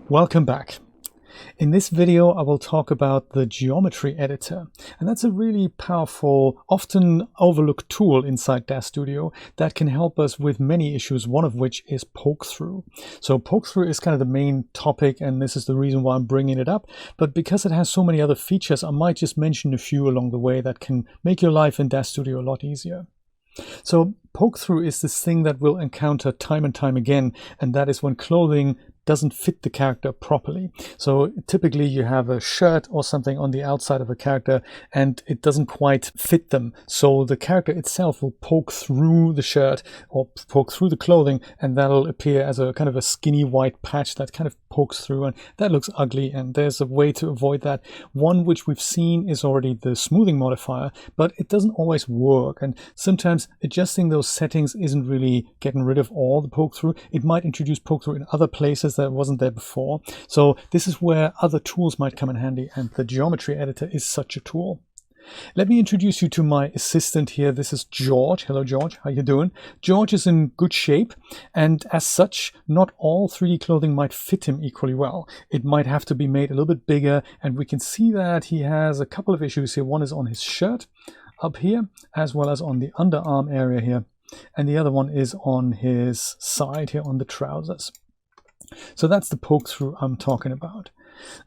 Welcome back. In this video, I will talk about the geometry editor, and that's a really powerful, often overlooked tool inside Daz Studio that can help us with many issues, one of which is poke through. So poke through is kind of the main topic, and this is the reason why I'm bringing it up. But because it has so many other features, I might just mention a few along the way that can make your life in Daz Studio a lot easier. So poke through is this thing that we'll encounter time and time again, and that is when clothing doesn't fit the character properly. So typically you have a shirt or something on the outside of a character and it doesn't quite fit them. So the character itself will poke through the shirt or poke through the clothing, and that'll appear as a kind of a skinny white patch that kind of pokes through, and that looks ugly, and there's a way to avoid that. One which we've seen is already the smoothing modifier, but it doesn't always work, and sometimes adjusting those settings isn't really getting rid of all the poke through. It might introduce poke through in other places that wasn't there before. So this is where other tools might come in handy, and the geometry editor is such a tool. Let me introduce you to my assistant here. This is George. Hello, George. How you doing? George is in good shape, and as such, not all 3D clothing might fit him equally well. It might have to be made a little bit bigger, and we can see that he has a couple of issues here. One is on his shirt up here, as well as on the underarm area here, and the other one is on his side here on the trousers. So that's the poke through I'm talking about.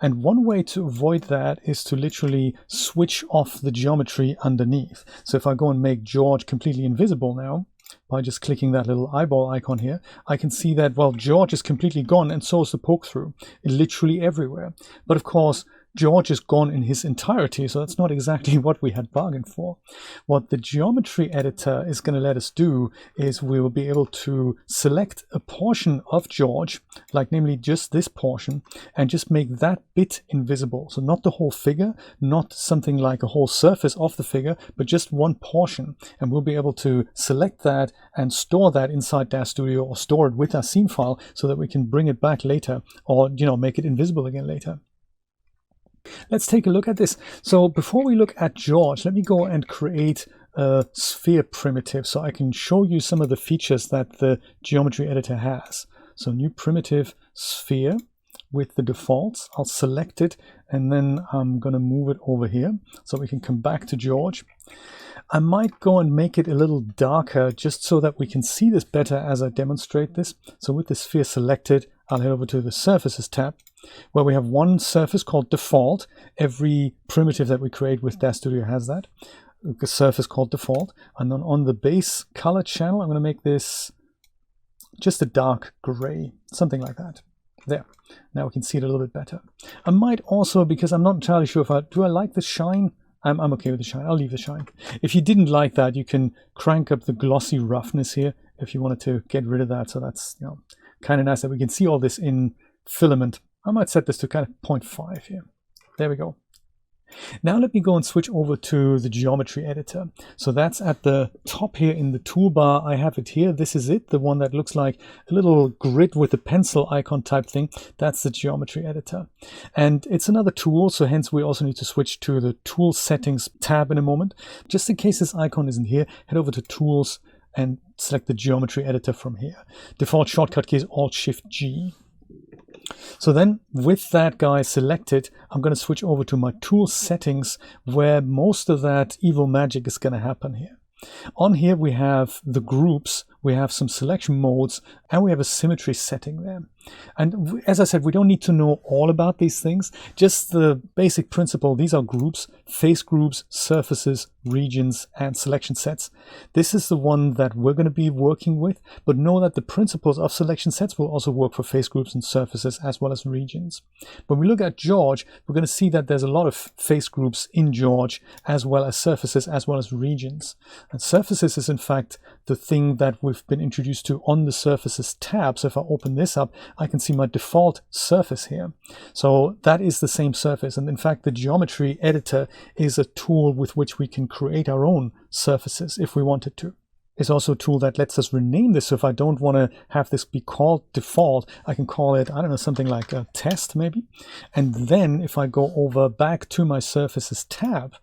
And one way to avoid that is to literally switch off the geometry underneath. So if I go and make George completely invisible now, by just clicking that little eyeball icon here, I can see that, well, George is completely gone, and so is the poke through, literally everywhere. But of course, George is gone in his entirety, so that's not exactly what we had bargained for. What the geometry editor is going to let us do is we will be able to select a portion of George, like namely just this portion, and just make that bit invisible. So not the whole figure, not something like a whole surface of the figure, but just one portion. And we'll be able to select that and store that inside Daz Studio, or store it with our scene file so that we can bring it back later, or make it invisible again later. Let's take a look at this. So before we look at George, let me go and create a sphere primitive so I can show you some of the features that the geometry editor has. So new primitive sphere with the defaults. I'll select it, and then I'm going to move it over here so we can come back to George. I might go and make it a little darker just so that we can see this better as I demonstrate this. So with the sphere selected, I'll head over to the Surfaces tab, where we have one surface called Default. Every primitive that we create with Daz Studio has that. A surface called Default. And then on the base color channel, I'm going to make this just a dark gray, something like that. There. Now we can see it a little bit better. I might also, because I'm not entirely sure if do I like the shine? I'm okay with the shine. I'll leave the shine. If you didn't like that, you can crank up the glossy roughness here if you wanted to get rid of that. So that's kind of nice that we can see all this in filament. I might set this to kind of 0.5 here. There we go. Now let me go and switch over to the geometry editor. So that's at the top here in the toolbar. I have it here. This is it, the one that looks like a little grid with a pencil icon type thing. That's the geometry editor. And it's another tool, so hence we also need to switch to the tool settings tab in a moment. Just in case this icon isn't here, head over to tools and select the geometry editor from here. Default shortcut key is Alt-Shift-G. So then with that guy selected, I'm going to switch over to my tool settings, where most of that evil magic is going to happen here. On here we have the groups, we have some selection modes, and we have a symmetry setting there. And as I said, we don't need to know all about these things, just the basic principle. These are groups, face groups, surfaces, regions, and selection sets. This is the one that we're going to be working with, but know that the principles of selection sets will also work for face groups and surfaces as well as regions. When we look at George, we're going to see that there's a lot of face groups in George, as well as surfaces, as well as regions. And surfaces is in fact the thing that we've been introduced to on the Surfaces tab. So if I open this up, I can see my default surface here. So that is the same surface. And in fact, the geometry editor is a tool with which we can create our own surfaces if we wanted to. It's also a tool that lets us rename this. So if I don't want to have this be called default, I can call it, I don't know, something like a test maybe. And then if I go over back to my Surfaces tab,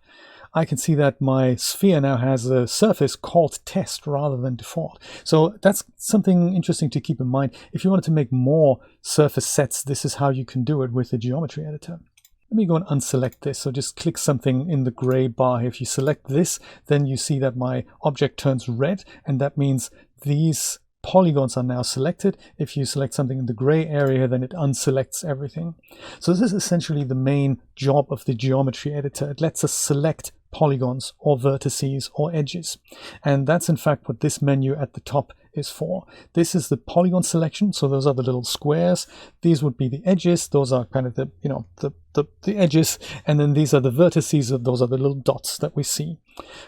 I can see that my sphere now has a surface called test rather than default. So that's something interesting to keep in mind. If you wanted to make more surface sets, this is how you can do it with the geometry editor. Let me go and unselect this. So just click something in the gray bar. If you select this, then you see that my object turns red, and that means these polygons are now selected. If you select something in the gray area, then it unselects everything. So this is essentially the main job of the geometry editor. It lets us select polygons or vertices or edges. And that's in fact what this menu at the top is for. This is the polygon selection. So those are the little squares. These would be the edges. Those are kind of the, the edges. And then these are the vertices. Those are the little dots that we see.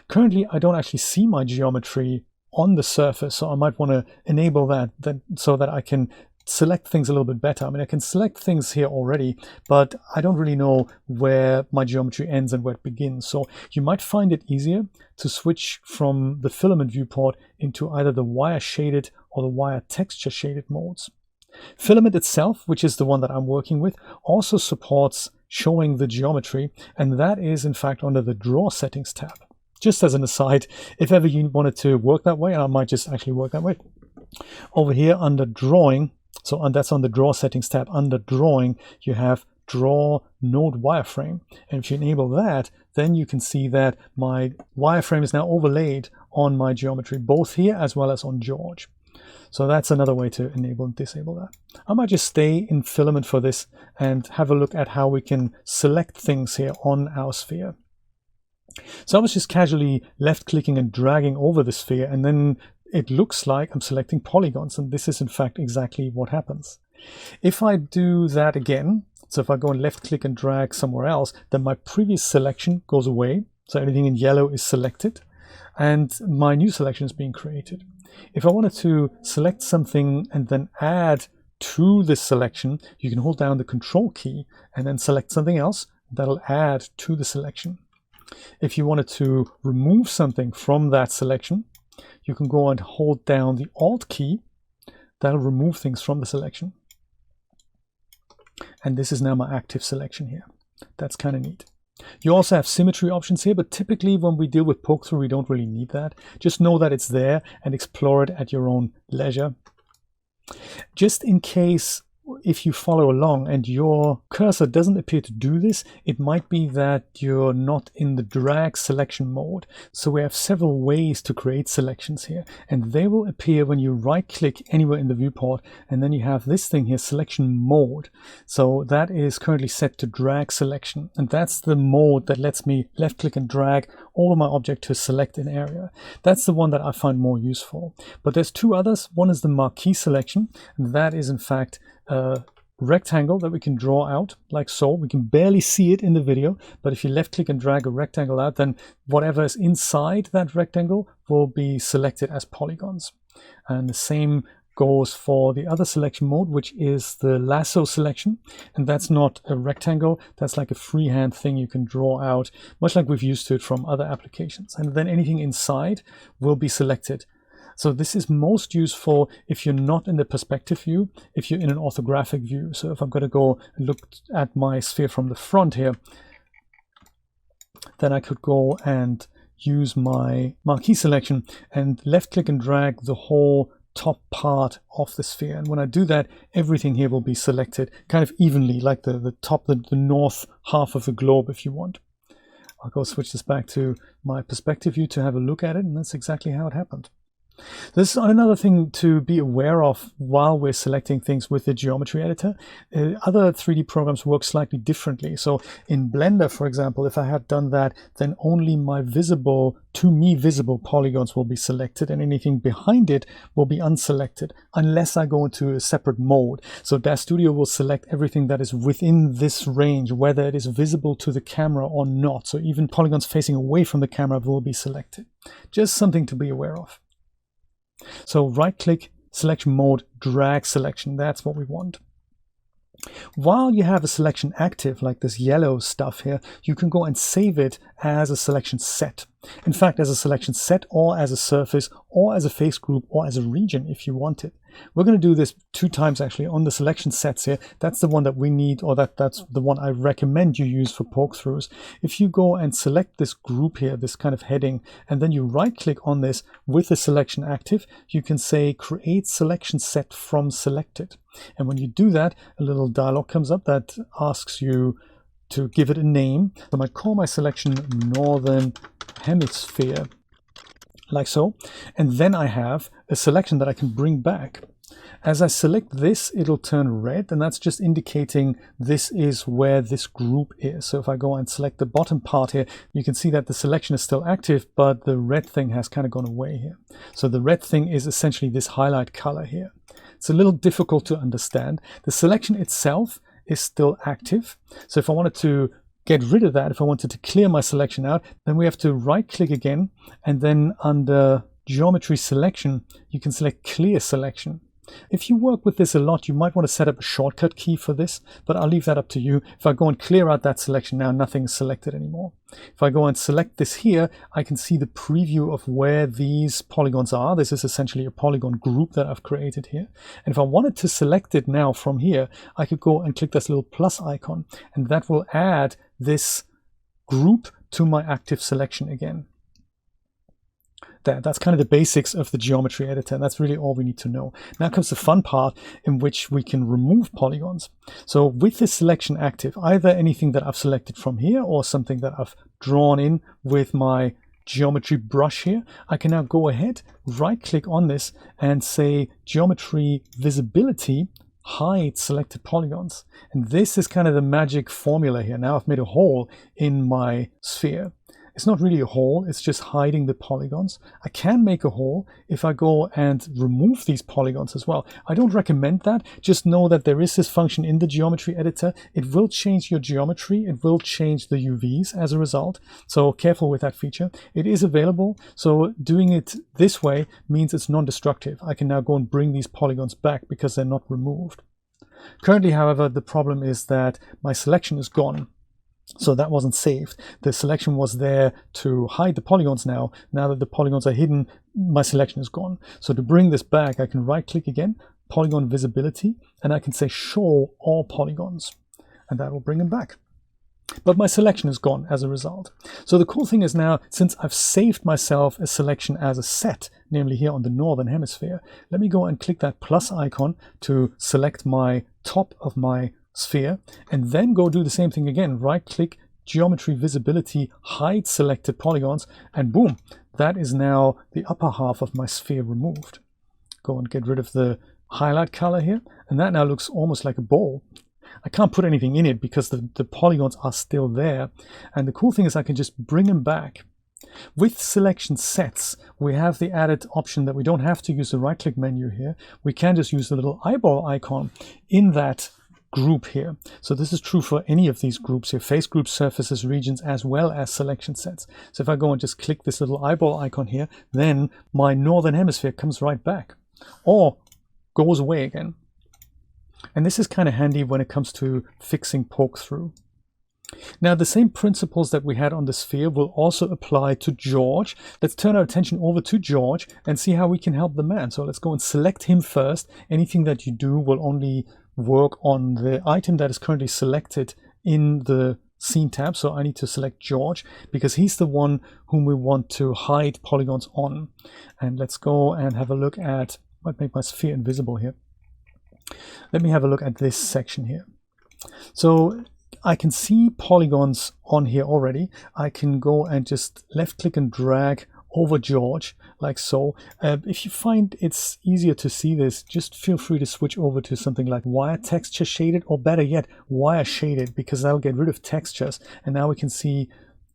Currently, I don't actually see my geometry on the surface, so I might want to enable that so that I can select things a little bit better. I mean, I can select things here already, but I don't really know where my geometry ends and where it begins. So you might find it easier to switch from the filament viewport into either the wire shaded or the wire texture shaded modes. Filament itself, which is the one that I'm working with, also supports showing the geometry, and that is in fact under the Draw Settings tab. Just as an aside, if ever you wanted to work that way, and I might just actually work that way, over here under Drawing, so that's on the Draw Settings tab, under Drawing, you have Draw Node Wireframe. And if you enable that, then you can see that my wireframe is now overlaid on my geometry, both here as well as on George. So that's another way to enable and disable that. I might just stay in Filament for this and have a look at how we can select things here on our sphere. So I was just casually left-clicking and dragging over the sphere, and then it looks like I'm selecting polygons, and this is in fact exactly what happens. If I do that again, so if I go and left-click and drag somewhere else, then my previous selection goes away, so everything in yellow is selected, and my new selection is being created. If I wanted to select something and then add to this selection, you can hold down the Control key and then select something else that'll add to the selection. If you wanted to remove something from that selection, you can go and hold down the Alt key. That'll remove things from the selection. And this is now my active selection here. That's kind of neat. You also have symmetry options here, but typically when we deal with poke through, we don't really need that. Just know that it's there and explore it at your own leisure. Just in case, if you follow along and your cursor doesn't appear to do this, it might be that you're not in the drag selection mode. So we have several ways to create selections here, and they will appear when you right click anywhere in the viewport, and then you have this thing here, selection mode. So that is currently set to drag selection, and that's the mode that lets me left click and drag over my object to select an area. That's the one that I find more useful. But there's two others. One is the marquee selection, and that is in fact a rectangle that we can draw out like so. We can barely see it in the video, but if you left click and drag a rectangle out, then whatever is inside that rectangle will be selected as polygons. And the same goes for the other selection mode, which is the lasso selection, and that's not a rectangle, that's like a freehand thing you can draw out, much like we've used to it from other applications, and then anything inside will be selected. So this is most useful if you're not in the perspective view, if you're in an orthographic view. So if I'm going to go and look at my sphere from the front here, then I could go and use my marquee selection and left click and drag the whole top part of the sphere. And when I do that, everything here will be selected kind of evenly, like the top, the north half of the globe if you want. I'll go switch this back to my perspective view to have a look at it, and that's exactly how it happened. This is another thing to be aware of while we're selecting things with the geometry editor. Other 3D programs work slightly differently. So in Blender, for example, if I had done that, then only my visible, to me visible polygons will be selected, and anything behind it will be unselected unless I go into a separate mode. So Daz Studio will select everything that is within this range, whether it is visible to the camera or not. So even polygons facing away from the camera will be selected. Just something to be aware of. So right click, selection mode, drag selection, that's what we want. While you have a selection active, like this yellow stuff here, you can go and save it as a selection set. In fact, as a selection set, or as a surface, or as a face group, or as a region if you want it. We're going to do this 2 times actually on the selection sets here. That's the one that we need, or that's the one I recommend you use for poke throughs. If you go and select this group here, this kind of heading, and then you right click on this with the selection active, you can say create selection set from selected. And when you do that, a little dialog comes up that asks you to give it a name. So I might call my selection Northern Hemisphere, like so. And then I have a selection that I can bring back. As I select this, it'll turn red, and that's just indicating this is where this group is. So if I go and select the bottom part here, you can see that the selection is still active, but the red thing has kind of gone away here. So the red thing is essentially this highlight color here. It's a little difficult to understand. The selection itself is still active. So if I wanted to get rid of that, if I wanted to clear my selection out, then we have to right click again, and then under geometry selection, you can select clear selection. If you work with this a lot, you might want to set up a shortcut key for this, but I'll leave that up to you. If I go and clear out that selection now, nothing is selected anymore. If I go and select this here, I can see the preview of where these polygons are. This is essentially a polygon group that I've created here. And if I wanted to select it now from here, I could go and click this little plus icon, and that will add this group to my active selection again. That's kind of the basics of the geometry editor, and that's really all we need to know. Now comes the fun part in which we can remove polygons. So with this selection active, either anything that I've selected from here or something that I've drawn in with my geometry brush here, I can now go ahead, right click on this and say geometry visibility, hide selected polygons. And this is kind of the magic formula here. Now I've made a hole in my sphere. It's not really a hole, it's just hiding the polygons. I can make a hole if I go and remove these polygons as well. I don't recommend that. Just know that there is this function in the geometry editor. It will change your geometry. It will change the UVs as a result. So careful with that feature. It is available. So doing it this way means it's non-destructive. I can now go and bring these polygons back because they're not removed. Currently, however, the problem is that my selection is gone. So that wasn't saved. The selection was there to hide the polygons now. Now that the polygons are hidden, my selection is gone. So to bring this back, I can right click again, polygon visibility, and I can say show all polygons, and that will bring them back. But my selection is gone as a result. So the cool thing is now, since I've saved myself a selection as a set, namely here on the Northern Hemisphere, let me go and click that plus icon to select my top of my sphere, and then go do the same thing again. Right click, geometry visibility, hide selected polygons, and boom, that is now the upper half of my sphere removed. Go and get rid of the highlight color here, and that now looks almost like a ball. I can't put anything in it because the polygons are still there. And the cool thing is I can just bring them back. With selection sets, we have the added option that we don't have to use the right click menu here. We can just use the little eyeball icon in that group here. So this is true for any of these groups here, face groups, surfaces, regions, as well as selection sets. So if I go and just click this little eyeball icon here, then my Northern Hemisphere comes right back or goes away again. And this is kind of handy when it comes to fixing poke through. Now the same principles that we had on the sphere will also apply to George. Let's turn our attention over to George and see how we can help the man. So let's go and select him first. Anything that you do will only work on the item that is currently selected in the scene tab. So I need to select George because he's the one whom we want to hide polygons on. And let's go and have a look at, might make my sphere invisible here. Let me have a look at this section here. So I can see polygons on here already. I can go and just left click and drag over George like so. If you find it's easier to see this, just feel free to switch over to something like wire texture shaded, or better yet, wire shaded, because that'll get rid of textures. And now we can see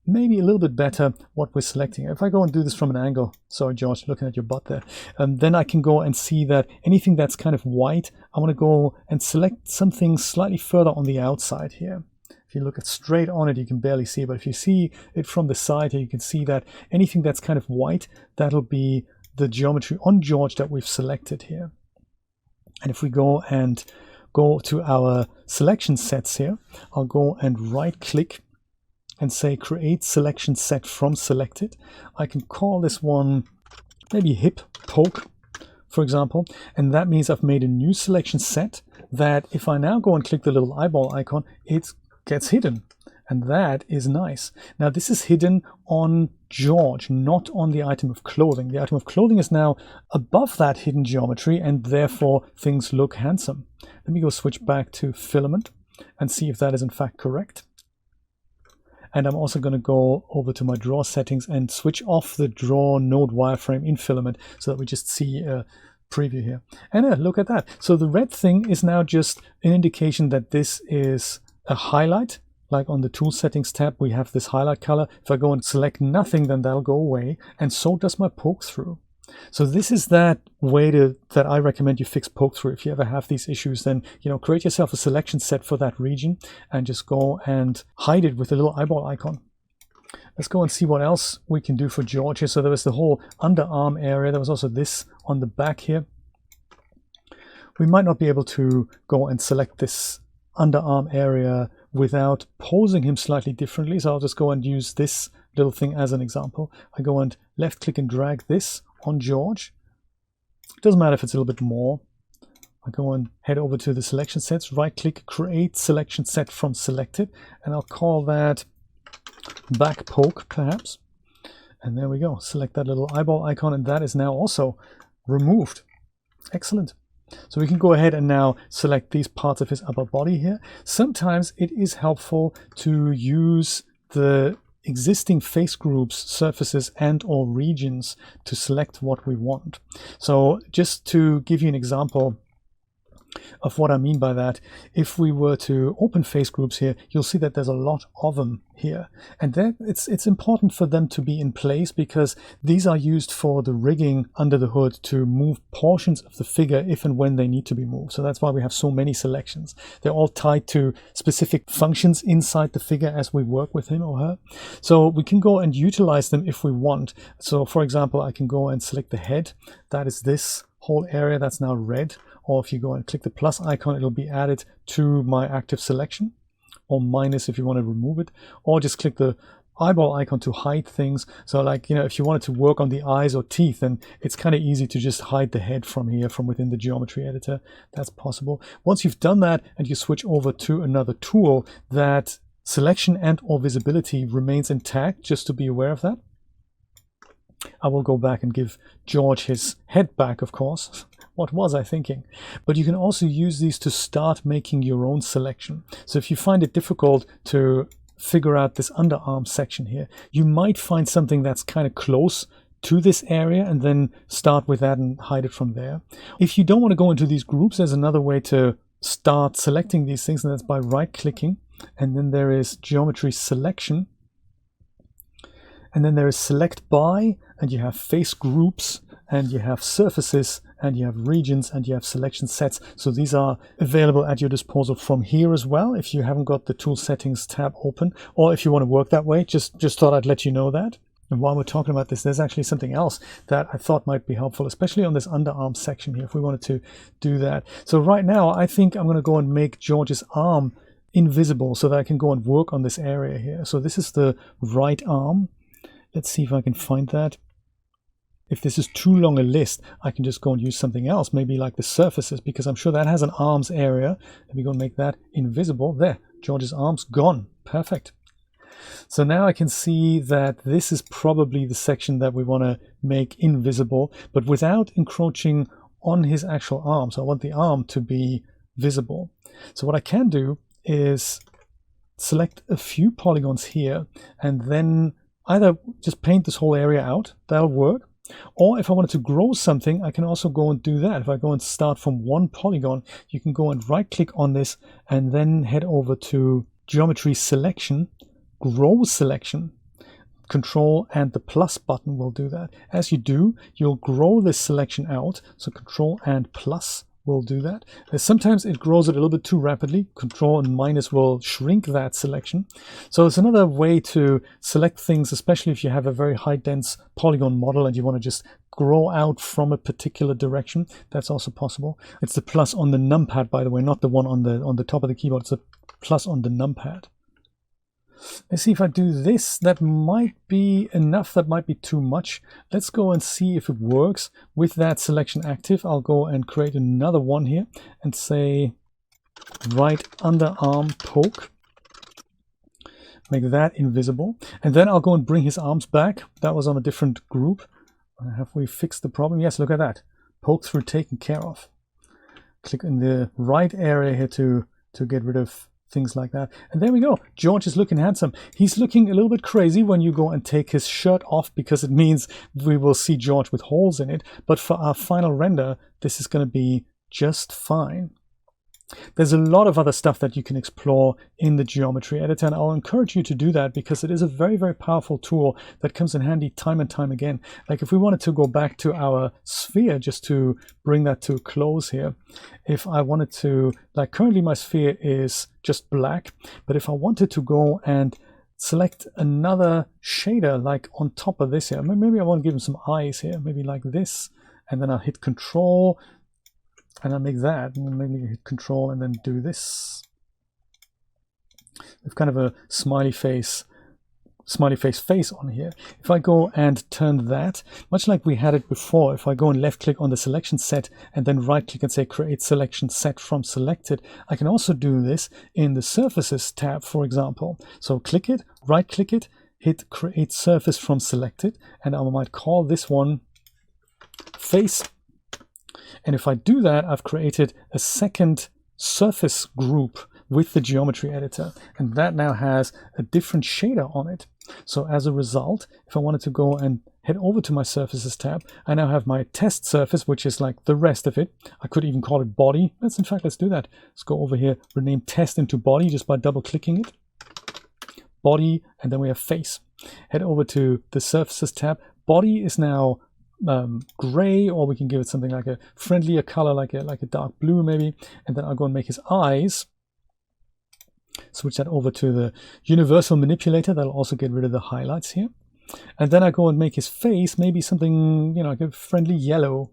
maybe a little bit better what we're selecting. If I go and do this from an angle, sorry George, looking at your butt there, then I can go and see that anything that's kind of white, I want to go and select something slightly further on the outside here. If you look at straight on it, you can barely see it, but if you see it from the side here, you can see that anything that's kind of white, that'll be the geometry on George that we've selected here. And if we go and go to our selection sets here, I'll go and right click and say create selection set from selected. I can call this one maybe hip poke for example, and that means I've made a new selection set that if I now go and click the little eyeball icon, it gets hidden. And that is nice. Now this is hidden on George, not on the item of clothing. The item of clothing is now above that hidden geometry, and therefore things look handsome. Let me go switch back to filament and see if that is in fact correct. And I'm also going to go over to my draw settings and switch off the draw node wireframe in filament so that we just see a preview here. And look at that. So the red thing is now just an indication that this is a highlight. Like on the tool settings tab, we have this highlight color. If I go and select nothing, then that'll go away. And so does my poke through. So this is that way that I recommend you fix poke through. If you ever have these issues, then, you know, create yourself a selection set for that region and just go and hide it with a little eyeball icon. Let's go and see what else we can do for George here. So there was the whole underarm area. There was also this on the back here. We might not be able to go and select this underarm area without posing him slightly differently. So I'll just go and use this little thing as an example. I go and left click and drag this on George. It doesn't matter if it's a little bit more. I go and head over to the selection sets, right click, create selection set from selected, and I'll call that back poke perhaps. And there we go. Select that little eyeball icon, and that is now also removed. Excellent. So we can go ahead and now select these parts of his upper body here. Sometimes it is helpful to use the existing face groups, surfaces, and or regions to select what we want. So just to give you an example of what I mean by that, if we were to open face groups here, you'll see that there's a lot of them here, and then it's important for them to be in place because these are used for the rigging under the hood to move portions of the figure if and when they need to be moved. So that's why we have so many selections. They're all tied to specific functions inside the figure as we work with him or her. So we can go and utilize them if we want. So for example, I can go and select the head. That is this whole area that's now red. Or if you go and click the plus icon, it'll be added to my active selection, or minus if you want to remove it, or just click the eyeball icon to hide things. So like, you know, if you wanted to work on the eyes or teeth, then it's kind of easy to just hide the head from here, from within the geometry editor. That's possible. Once you've done that and you switch over to another tool, that selection and or visibility remains intact, just to be aware of that. I will go back and give George his head back, of course. What was I thinking? But you can also use these to start making your own selection. So if you find it difficult to figure out this underarm section here, you might find something that's kind of close to this area and then start with that and hide it from there. If you don't want to go into these groups, there's another way to start selecting these things, and that's by right-clicking. And then there is geometry selection. And then there is select by, and you have face groups, and you have surfaces, and you have regions, and you have selection sets. So these are available at your disposal from here as well if you haven't got the tool settings tab open, or if you want to work that way. Just thought I'd let you know that. And while we're talking about this, there's actually something else that I thought might be helpful, especially on this underarm section here, if we wanted to do that. So right now, I think I'm going to go and make George's arm invisible so that I can go and work on this area here. So this is the right arm. Let's see if I can find that. If this is too long a list, I can just go and use something else, maybe like the surfaces, because I'm sure that has an arms area. Let me go and make that invisible. There, George's arm's gone. Perfect. So now I can see that this is probably the section that we want to make invisible, but without encroaching on his actual arm. So I want the arm to be visible. So what I can do is select a few polygons here and then either just paint this whole area out. That'll work. Or if I wanted to grow something, I can also go and do that. If I go and start from one polygon, you can go and right click on this and then head over to geometry selection, grow selection. Control and the plus button will do that. As you do, you'll grow this selection out. So Control and plus will do that. Sometimes it grows it a little bit too rapidly. Control and minus will shrink that selection. So it's another way to select things, especially if you have a very high dense polygon model and you want to just grow out from a particular direction. That's also possible. It's the plus on the numpad, by the way, not the one on the top of the keyboard. It's a plus on the numpad. Let's see if I do this. That might be enough. That might be too much. Let's go and see if it works. With that selection active, I'll go and create another one here and say right underarm poke. Make that invisible. And then I'll go and bring his arms back. That was on a different group. Have we fixed the problem? Yes, look at that. Poke through taken care of. Click in the right area here to get rid of things like that. And there we go. George is looking handsome. He's looking a little bit crazy when you go and take his shirt off, because it means we will see George with holes in it. But for our final render, this is going to be just fine. There's a lot of other stuff that you can explore in the geometry editor, and I'll encourage you to do that because it is a very, very powerful tool that comes in handy time and time again. Like if we wanted to go back to our sphere, just to bring that to a close here, if I wanted to, like currently my sphere is just black, but if I wanted to go and select another shader like on top of this here, maybe I want to give him some eyes here, maybe like this, and then I'll hit Control, and I'll make that, and maybe hit Control and then do this. With kind of a smiley face on here. If I go and turn that, much like we had it before, if I go and left click on the selection set and then right click and say create selection set from selected, I can also do this in the surfaces tab, for example. So click it, right click it, hit create surface from selected, and I might call this one face. And if I do that, I've created a second surface group with the geometry editor, and that now has a different shader on it. So as a result, if I wanted to go and head over to my surfaces tab, I now have my test surface, which is like the rest of it. I could even call it body. Let's do that. Let's go over here, rename test into body just by double clicking it. Body, and then we have face. Head over to the surfaces tab. Body is now gray, or we can give it something like a friendlier color, like a dark blue maybe, and then I'll go and make his eyes. Switch that over to the universal manipulator. That'll also get rid of the highlights here. And then I go and make his face maybe something, you know, like a friendly yellow.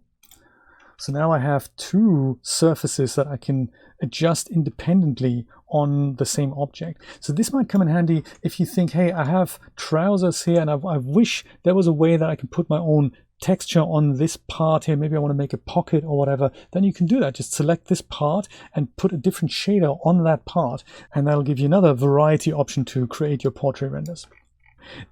So now I have two surfaces that I can adjust independently on the same object. So this might come in handy if you think, hey, I have trousers here and I wish there was a way that I can put my own texture on this part here. Maybe I want to make a pocket or whatever. Then you can do that. Just select this part and put a different shader on that part, and that'll give you another variety option to create your portrait renders.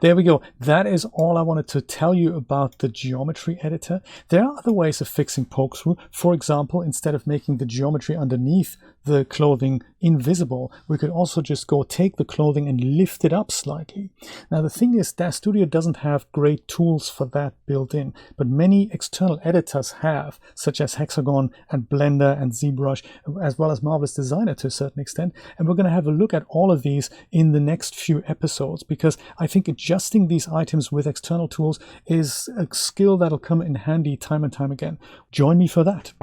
There we go. That is all I wanted to tell you about the geometry editor. There are other ways of fixing poke through. For example, instead of making the geometry underneath the clothing invisible, we could also just go take the clothing and lift it up slightly. Now the thing is, Daz Studio doesn't have great tools for that built in, but many external editors have, such as Hexagon and Blender and ZBrush, as well as Marvelous Designer to a certain extent. And we're going to have a look at all of these in the next few episodes, because I think adjusting these items with external tools is a skill that'll come in handy time and time again. Join me for that.